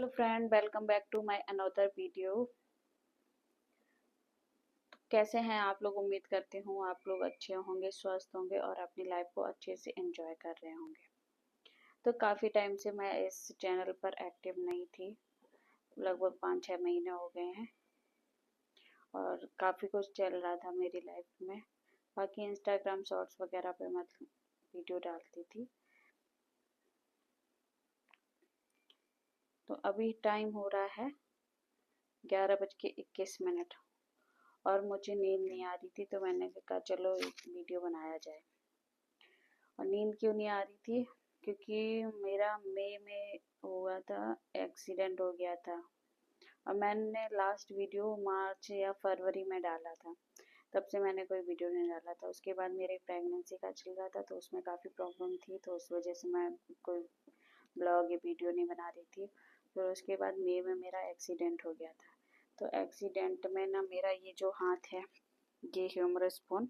Friend, welcome back to my another video. कैसे हैं आप लोग? उम्मीद करती हूँ आप लोग अच्छे होंगे, स्वस्थ होंगे और अपनी लाइफ को अच्छे से एंजॉय कर रहे होंगे। तो काफ़ी टाइम से मैं इस चैनल पर एक्टिव नहीं थी, लगभग 5-6 महीने हो गए हैं और काफ़ी कुछ चल रहा था मेरी लाइफ में। बाकी इंस्टाग्राम शॉर्ट्स वगैरह पे मैं वीडियो डालती थी। तो अभी टाइम हो रहा है 11:21 और मुझे नींद नहीं आ रही थी, तो मैंने कहा चलो एक वीडियो बनाया जाए। और नींद क्यों नहीं आ रही थी? क्योंकि मेरा मई में हुआ था, एक्सीडेंट हो गया था और मैंने लास्ट वीडियो मार्च या फरवरी में डाला था। तब से मैंने कोई वीडियो नहीं डाला था। उसके बाद मेरे प्रेगनेंसी का चल रहा था, तो उसमें काफ़ी प्रॉब्लम थी, तो उस वजह से मैं कोई ब्लॉग या वीडियो नहीं बना रही थी। फिर उसके बाद मई में मेरा एक्सीडेंट हो गया था। तो एक्सीडेंट में ना मेरा ये जो हाथ है, ये ह्यूमरस बोन,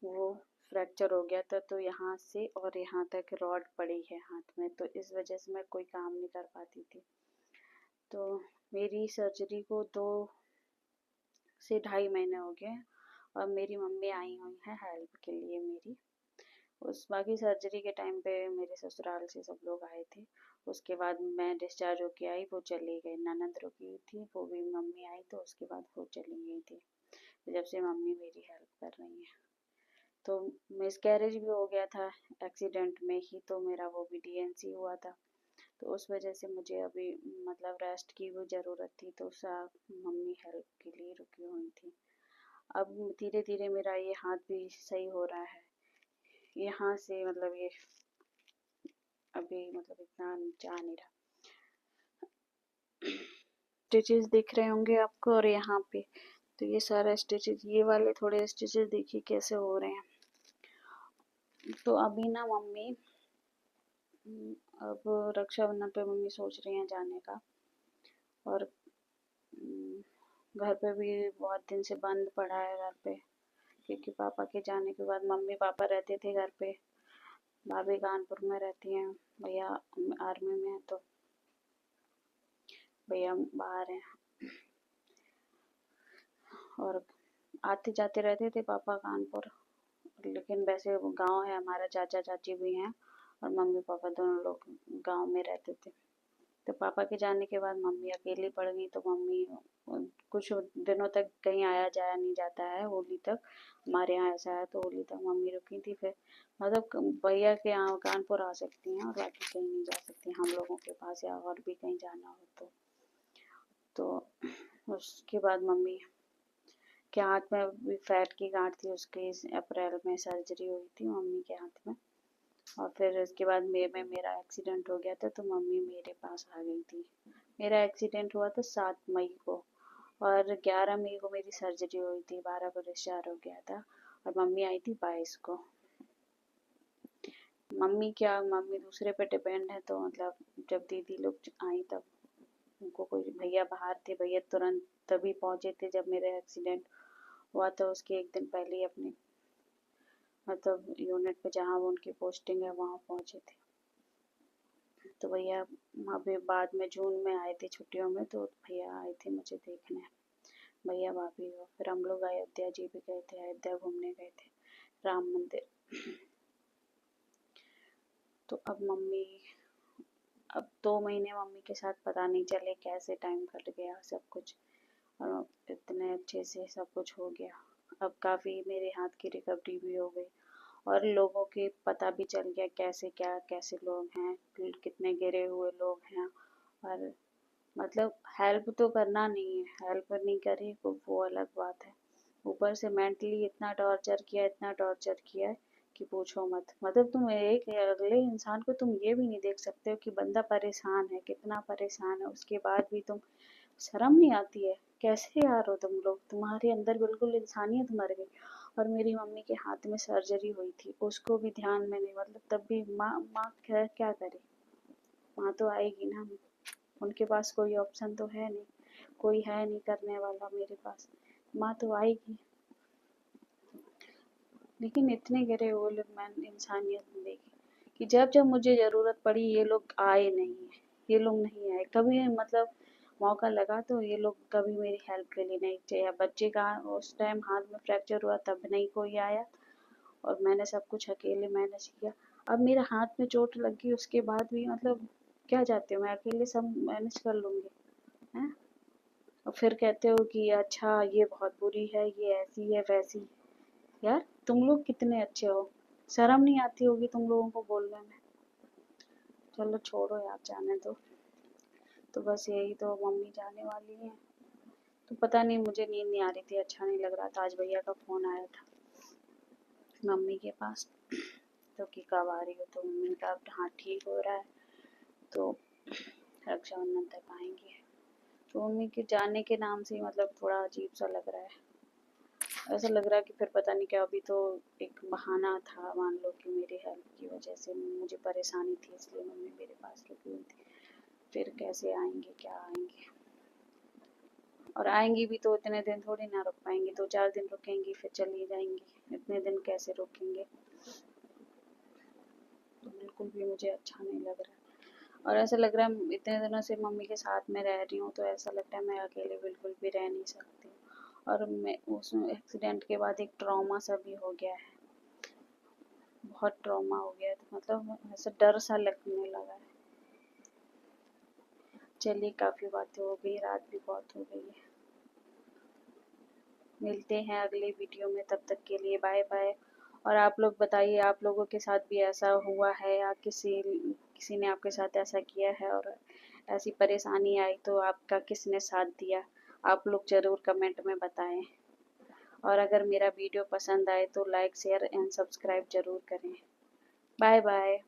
वो फ्रैक्चर हो गया था। तो यहाँ से और यहाँ तक रॉड पड़ी है हाथ में, तो इस वजह से मैं कोई काम नहीं कर पाती थी। तो मेरी सर्जरी को 2 से ढाई महीने हो गए और मेरी मम्मी आई हुई हैं हेल्प के लिए मेरी। उस बाकी सर्जरी के टाइम पे मेरे ससुराल से सब लोग आए थे। उसके बाद मैं डिस्चार्ज होके आई, वो चली गई। ननद रुकी थी, वो भी मम्मी आई, तो उसके बाद वो चली गई थी। तो जब से मम्मी मेरी हेल्प कर रही हैं। तो मिसकैरेज भी हो गया था एक्सीडेंट में ही, तो मेरा वो भी डीएनसी हुआ था। तो उस वजह से मुझे अभी मतलब रेस्ट की वो ज़रूरत थी, तो मम्मी हेल्प के लिए रुकी हुई थी। अब धीरे धीरे मेरा ये हाथ भी सही हो रहा है। यहाँ से मतलब ये अभी मतलब इतना जा नहीं रहा। स्टिचेस दिख रहे होंगे आपको, और यहाँ पे तो ये सारा स्टिचेस, ये वाले थोड़े स्टिचेस देखिए कैसे हो रहे हैं। तो अभी ना मम्मी अब रक्षाबंधन पे मम्मी सोच रही हैं जाने का। और घर पे भी बहुत दिन से बंद पड़ा है घर पे, क्योंकि पापा के जाने के बाद मम्मी पापा रहते थे घर पे। भाभी कानपुर में रहती हैं, भैया आर्मी में है, तो भैया बाहर हैं। और आते जाते रहते थे पापा कानपुर, लेकिन वैसे वो गांव है हमारा, चाचा चाची भी हैं और मम्मी पापा दोनों लोग गांव में रहते थे। तो पापा के जाने के बाद मम्मी अकेली पड़ गई। तो मम्मी कुछ दिनों तक कहीं आया जाया नहीं जाता है, होली तक हमारे यहाँ ऐसा है, तो होली तक मम्मी रुकी थी। फिर मतलब भैया के यहाँ कानपुर आ सकती हैं और बाकी कहीं नहीं जा सकती हम लोगों के पास, या और भी कहीं जाना हो तो उसके बाद मम्मी के हाथ में भी फैट की गांठ थी, उसकी अप्रैल में सर्जरी हुई थी मम्मी के हाथ में। और फिर उसके बाद मई में मेरा एक्सीडेंट हो गया था, तो मम्मी मेरे पास आ गई थी। मेरा एक्सीडेंट हुआ था 7 मई को और 11 मई को मेरी सर्जरी हुई थी, 12 को डिस्चार्ज हो गया था और मम्मी आई थी 22 को। मम्मी दूसरे पे डिपेंड है, तो मतलब जब दीदी लोग आई तब उनको कोई, भैया बाहर थे, भैया तुरंत तभी पहुंचे थे जब मेरा एक्सीडेंट हुआ था। उसके एक दिन पहले ही अपने मतलब यूनिट पे जहाँ उनकी पोस्टिंग है वहाँ पहुंचे थे। तो भैया अभी बाद में जून में आए थे छुट्टियों में, तो भैया आए थे मुझे देखने, भैया भाभी हो। फिर हम लोग अयोध्या जी भी गए थे, अयोध्या घूमने गए थे, राम मंदिर। तो अब 2 महीने मम्मी के साथ पता नहीं चले कैसे टाइम कट गया सब कुछ, और इतने अच्छे से सब कुछ हो गया। अब काफ़ी मेरे हाथ की रिकवरी भी हो गई और लोगों के पता भी चल गया कैसे लोग हैं, कितने गिरे हुए लोग हैं। और मतलब हेल्प तो करना नहीं है, हेल्प नहीं करी वो अलग बात है, ऊपर से मेंटली इतना टॉर्चर किया है कि पूछो मत। मतलब तुम एक अगले इंसान को तुम ये भी नहीं देख सकते हो कि बंदा परेशान है, कितना परेशान है, उसके बाद भी तुम, शर्म नहीं आती है? कैसे यार हो तुम लोग? तुम्हारे अंदर बिल्कुल इंसानियत मर गई। और मेरी मम्मी के हाथ में सर्जरी हुई थी, उसको भी ध्यान में नहीं, मतलब तब भी माँ माँ क्या करे, माँ तो आएगी ना। उनके पास कोई ऑप्शन तो है नहीं, कोई है नहीं करने वाला मेरे पास, माँ तो आएगी। लेकिन इतने गिरे हुए लोग मैंने इंसानियत नहीं देखी कि जब जब मुझे ज़रूरत पड़ी ये लोग आए नहीं है। ये लोग नहीं आए कभी, मतलब मौका लगा तो ये लोग कभी मेरी हेल्प के लिए नहीं चाहिए। बच्चे का उस टाइम हाथ में फ्रैक्चर हुआ तब नहीं कोई आया, और मैंने सब कुछ अकेले मैनेज किया। अब मेरे हाथ में चोट लगी उसके बाद भी, मतलब क्या चाहते हो, मैं अकेले सब मैनेज कर लूँगी, हैं? और फिर कहते हो कि अच्छा ये बहुत बुरी है, ये ऐसी है वैसी। यार तुम लोग कितने अच्छे हो, शर्म नहीं आती होगी तुम लोगों को बोलने में। चलो छोड़ो यार, जाने दो। तो बस यही, तो मम्मी जाने वाली हैं, तो पता नहीं, मुझे नींद नहीं आ रही थी, अच्छा नहीं लग रहा था। आज भैया का फ़ोन आया था मम्मी के पास, तो कि कब आ रही हो, तो मम्मी का हाँ ठीक हो रहा है, तो रक्षाबंधन तक आएंगे। तो मम्मी के जाने के नाम से ही मतलब थोड़ा अजीब सा लग रहा है। ऐसा लग रहा है कि फिर पता नहीं क्या, अभी तो एक बहाना था, मान लो कि मेरी हेल्प की वजह से मुझे परेशानी थी इसलिए मम्मी मेरे पास रुकी हुई थी। फिर कैसे आएंगे, क्या आएंगे, और आएंगी भी तो इतने दिन थोड़ी ना रुक पाएंगी, 2-4 दिन रुकेंगी फिर चली जाएंगी, इतने दिन कैसे रुकेंगे। तो बिल्कुल भी मुझे अच्छा नहीं लग रहा है, और ऐसा लग रहा है इतने दिनों से मम्मी के साथ में रह रही हूँ, तो ऐसा लगता है मैं अकेले बिल्कुल भी रह नहीं सकती हूँ। और मैं उस एक्सीडेंट के बाद एक ट्रॉमा सा भी हो गया है, बहुत ट्रॉमा हो गया है, तो मतलब ऐसा डर सा लगने लगा है। चलिए काफ़ी बातें हो गई, रात भी बहुत हो गई है। मिलते हैं अगले वीडियो में, तब तक के लिए बाय बाय। और आप लोग बताइए, आप लोगों के साथ भी ऐसा हुआ है, या किसी किसी ने आपके साथ ऐसा किया है, और ऐसी परेशानी आई तो आपका किसने साथ दिया, आप लोग ज़रूर कमेंट में बताएं। और अगर मेरा वीडियो पसंद आए तो लाइक शेयर एंड सब्सक्राइब ज़रूर करें। Bye bye.